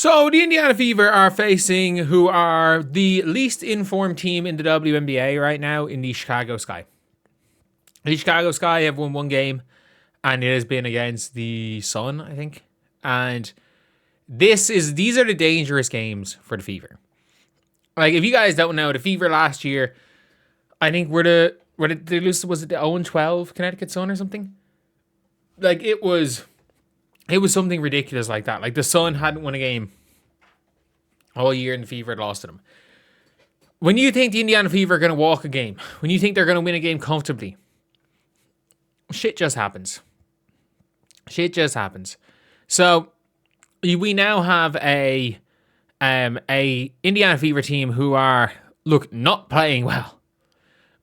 So the Indiana Fever are facing who are the least informed team in the WNBA right now in the Chicago Sky. The Chicago Sky have won one game, and it has been against the Sun, I think. And these are the dangerous games for the Fever. Like, if you guys don't know, the Fever last year, I think they lose, was it the 0-12 Connecticut Sun or something? Like, it was something ridiculous like that. Like, the Sun hadn't won a game all year and the Fever had lost to them. When you think the Indiana Fever are going to walk a game, when you think they're going to win a game comfortably, shit just happens. Shit just happens. So, we now have a Indiana Fever team who are, not playing well.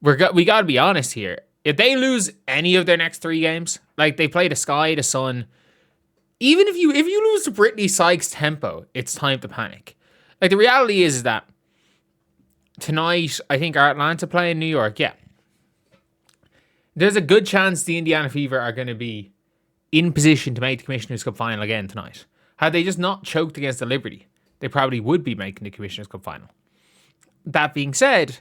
We got to be honest here. If they lose any of their next 3 games, like they play the Sky, the Sun, even if you lose to Brittany Sykes tempo, it's time to panic. Like, the reality is that tonight, I think, are Atlanta playing New York? Yeah. There's a good chance the Indiana Fever are going to be in position to make the Commissioner's Cup final again tonight. Had they just not choked against the Liberty, they probably would be making the Commissioner's Cup final. That being said,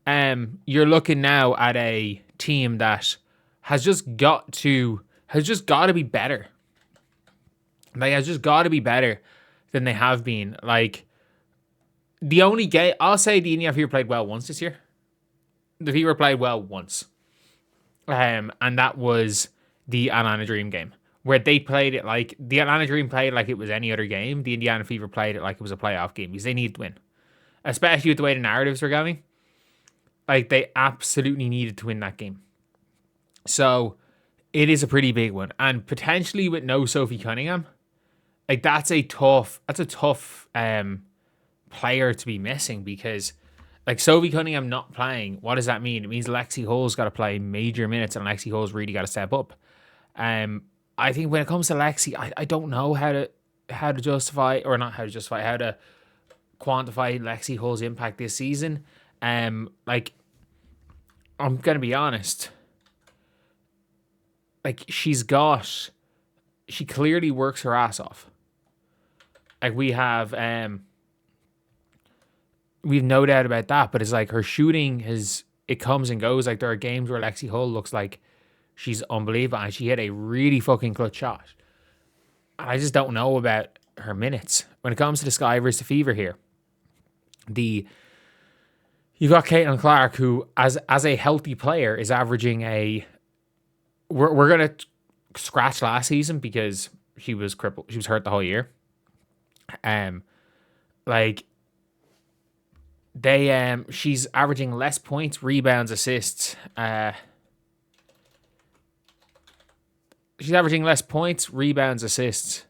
you're looking now at a team that has just got to be better. Like, has just got to be better than they have been. Like, the only game, I'll say the Indiana Fever played well once this year. The Fever played well once. And that was the Atlanta Dream game, where they played it like, the Atlanta Dream played like it was any other game. The Indiana Fever played it like it was a playoff game because they needed to win. Especially with the way the narratives were going. Like, they absolutely needed to win that game. So, it is a pretty big one. And potentially with no Sophie Cunningham, like, that's a tough player to be missing, because, like, Sophie Cunningham not playing, what does that mean? It means Lexi Hull's got to play major minutes, and Lexi Hull's really got to step up. I think when it comes to Lexi, I don't know how to quantify Lexi Hull's impact this season. Like, I'm gonna be honest. Like, she clearly works her ass off. Like, we've no doubt about that, but it's like her shooting it comes and goes. Like, there are games where Lexi Hull looks like she's unbelievable, and she hit a really fucking clutch shot. I just don't know about her minutes. When it comes to the Sky versus the Fever here, you've got Caitlin Clark, who, as a healthy player, is averaging we're going to scratch last season because she was crippled. She was hurt the whole year. She's averaging less points, rebounds, assists. She's averaging less points, rebounds, assists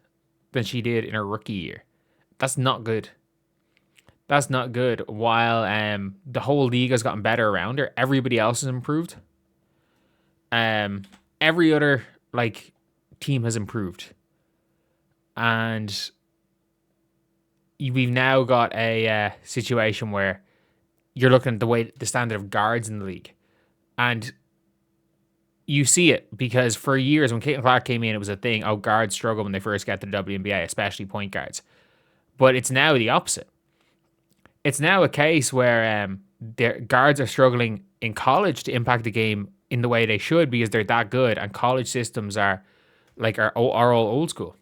than she did in her rookie year. That's not good. That's not good. While the whole league has gotten better around her, everybody else has improved. Every other team has improved, and we've now got a situation where you're looking at the standard of guards in the league, and you see it because for years when Caitlin Clark came in, it was a thing. Oh, guards struggle when they first get to the WNBA, especially point guards. But it's now the opposite. It's now a case where their guards are struggling in college to impact the game in the way they should because they're that good, and college systems are all old school.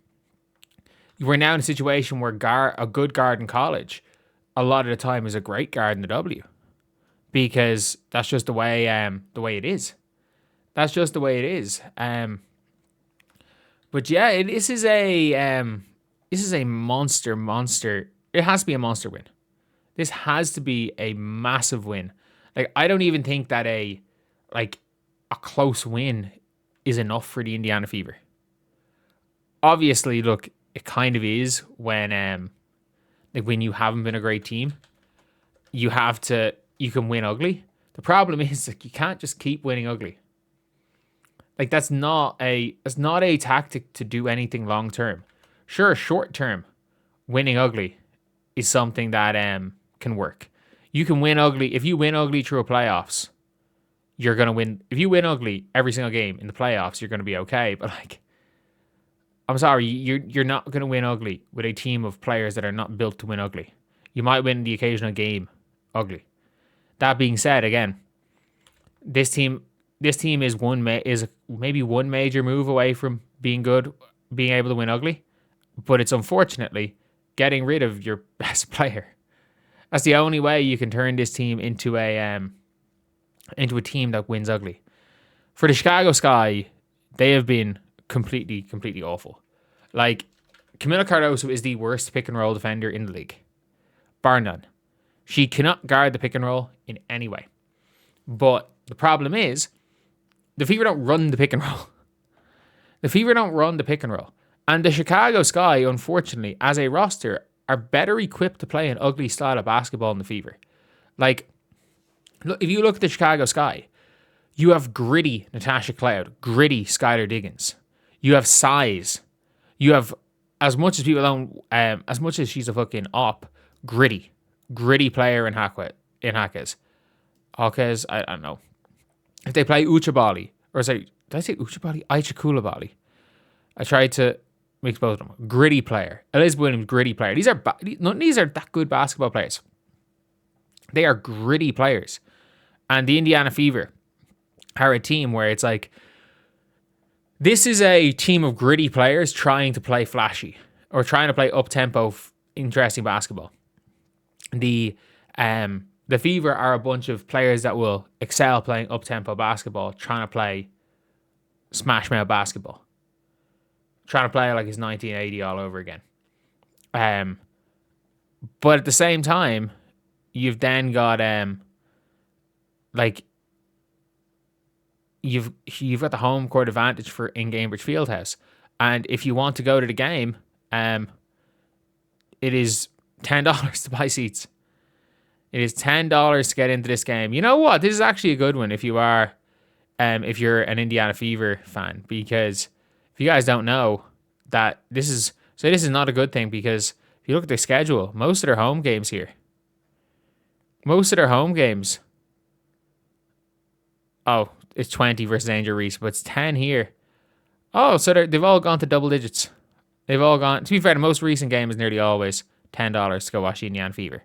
We're now in a situation where a good guard in college a lot of the time is a great guard in the W, because that's just the way it is. That's just the way it is. But yeah, this is a monster. It has to be a monster win. This has to be a massive win. Like, I don't even think that a close win is enough for the Indiana Fever. Obviously, look, it kind of is when you haven't been a great team. You can win ugly. The problem is you can't just keep winning ugly. Like, that's not a tactic to do anything long term. Sure, short term, winning ugly is something that can work. You can win ugly. If you win ugly through a playoffs, you're gonna win. If you win ugly every single game in the playoffs, you're gonna be okay. But I'm sorry, you're not going to win ugly with a team of players that are not built to win ugly. You might win the occasional game ugly. That being said, again, this team is maybe one major move away from being good, being able to win ugly, but it's unfortunately getting rid of your best player. That's the only way you can turn this team into a team that wins ugly. For the Chicago Sky, they have been completely awful. Like, Camila Cardoso is the worst pick and roll defender in the league, bar none. She cannot guard the pick and roll in any way. But the problem is, the Fever don't run the pick and roll. The Fever don't run the pick and roll. And the Chicago Sky, unfortunately, as a roster, are better equipped to play an ugly style of basketball than the Fever. Like, look, if you look at the Chicago Sky, you have gritty Natasha Cloud, gritty Skylar Diggins. You have size. You have, as much as people don't, as much as she's a fucking op, gritty player in Hackers. Hawkes, I don't know. If they play Uchabali, or sorry, did I say Uchabali? Aichakulabali. I tried to mix both of them. Gritty player. Elizabeth Williams, gritty player. These are none of these are that good basketball players. They are gritty players. And the Indiana Fever are a team where it's like, this is a team of gritty players trying to play flashy or trying to play up-tempo, interesting basketball. The Fever are a bunch of players that will excel playing up-tempo basketball, trying to play smash mouth basketball. Trying to play like it's 1980 all over again. But at the same time, you've then got you've got the home court advantage for in Cambridge Fieldhouse. And if you want to go to the game, it is $10 to buy seats. It is $10 to get into this game. You know what? This is actually a good one if you're an Indiana Fever fan, because if you guys don't know that this is not a good thing, because if you look at their schedule, most of their home games here. Oh, it's 20 versus Angel Reese, but it's 10 here. Oh, so they've all gone to double digits. They've all gone. To be fair, the most recent game is nearly always $10 to go watch Indiana Fever.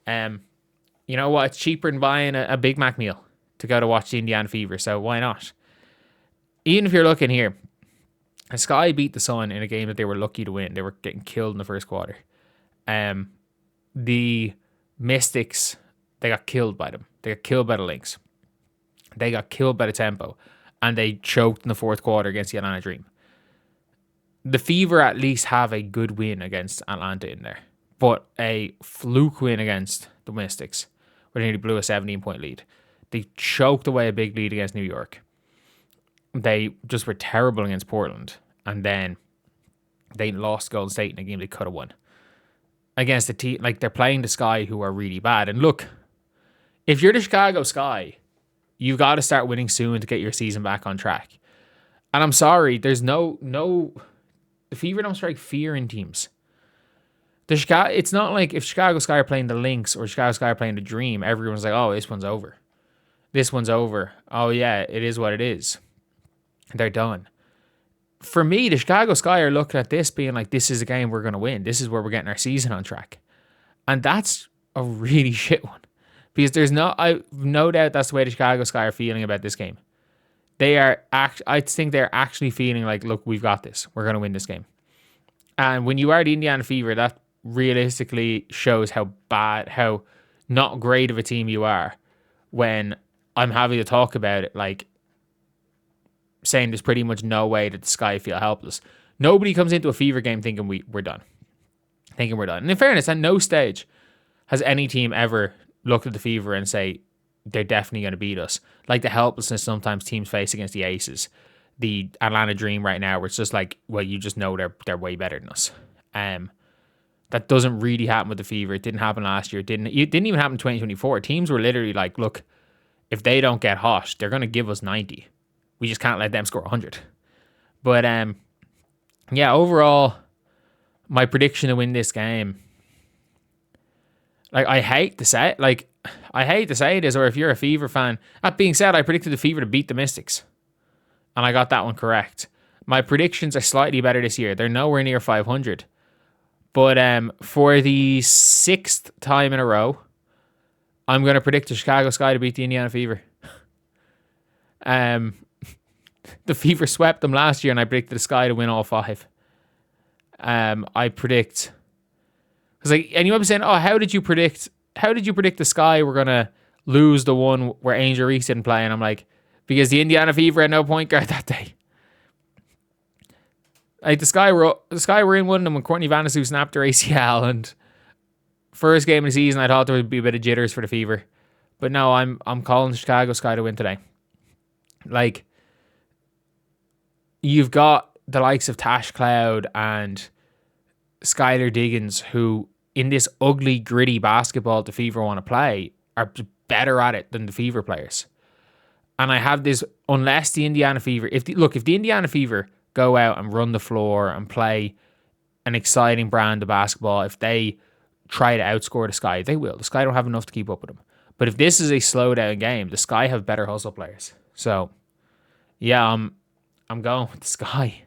You know what? It's cheaper than buying a Big Mac meal to go to watch the Indiana Fever, so why not? Even if you're looking here, Sky beat the Sun in a game that they were lucky to win. They were getting killed in the first quarter. The Mystics, they got killed by them. They got killed by the Lynx. They got killed by the tempo, and they choked in the fourth quarter against the Atlanta Dream. The Fever at least have a good win against Atlanta in there, but a fluke win against the Mystics, where they nearly blew a 17-point lead. They choked away a big lead against New York. They just were terrible against Portland, and then they lost Golden State in a game they could have won. Against a team, like, they're playing the Sky, who are really bad. And look, if you're the Chicago Sky, you've got to start winning soon to get your season back on track. And I'm sorry, there's no the Fever don't strike fear in teams. It's not like if Chicago Sky are playing the Lynx or Chicago Sky are playing the Dream, everyone's like, oh, this one's over. This one's over. Oh yeah, it is what it is. They're done. For me, the Chicago Sky are looking at this being like, this is a game we're going to win. This is where we're getting our season on track. And that's a really shit one. Because I've no doubt that's the way the Chicago Sky are feeling about this game. I think they're actually feeling like, look, we've got this. We're going to win this game. And when you are the Indiana Fever, that realistically shows how not great of a team you are when I'm having to talk about it, like, saying there's pretty much no way that the Sky feel helpless. Nobody comes into a Fever game thinking we're done. And in fairness, at no stage has any team ever looked at the Fever and say they're definitely going to beat us. Like the helplessness sometimes teams face against the Aces. The Atlanta Dream right now, where it's just like, well, you just know they're way better than us. That doesn't really happen with the Fever. It didn't happen last year. It didn't even happen in 2024. Teams were literally like, look, if they don't get hot, they're going to give us 90. We just can't let them score 100. But yeah, overall, my prediction to win this game, like, I hate to say this, or if you're a Fever fan, that being said, I predicted the Fever to beat the Mystics, and I got that one correct. My predictions are slightly better this year. They're nowhere near 500. But for the 6th time in a row, I'm going to predict the Chicago Sky to beat the Indiana Fever. The Fever swept them last year, and I predicted the Sky to win all 5. I predict, because and you might be saying, "Oh, how did you predict the Sky were gonna lose the one where Angel Reese didn't play?" And I'm like, because the Indiana Fever had no point guard that day. Like the Sky were in one of them when Courtney Vanessou snapped her ACL, and first game of the season I thought there would be a bit of jitters for the Fever, but no, I'm calling the Chicago Sky to win today. Like, you've got the likes of Tash Cloud and Skylar Diggins, who in this ugly, gritty basketball the Fever want to play are better at it than the Fever players. And I have this, unless the Indiana Fever, if the Indiana Fever go out and run the floor and play an exciting brand of basketball, if they try to outscore the Sky, they will. The Sky don't have enough to keep up with them. But if this is a slow down game, the Sky have better hustle players. So, yeah, I'm going with the Sky.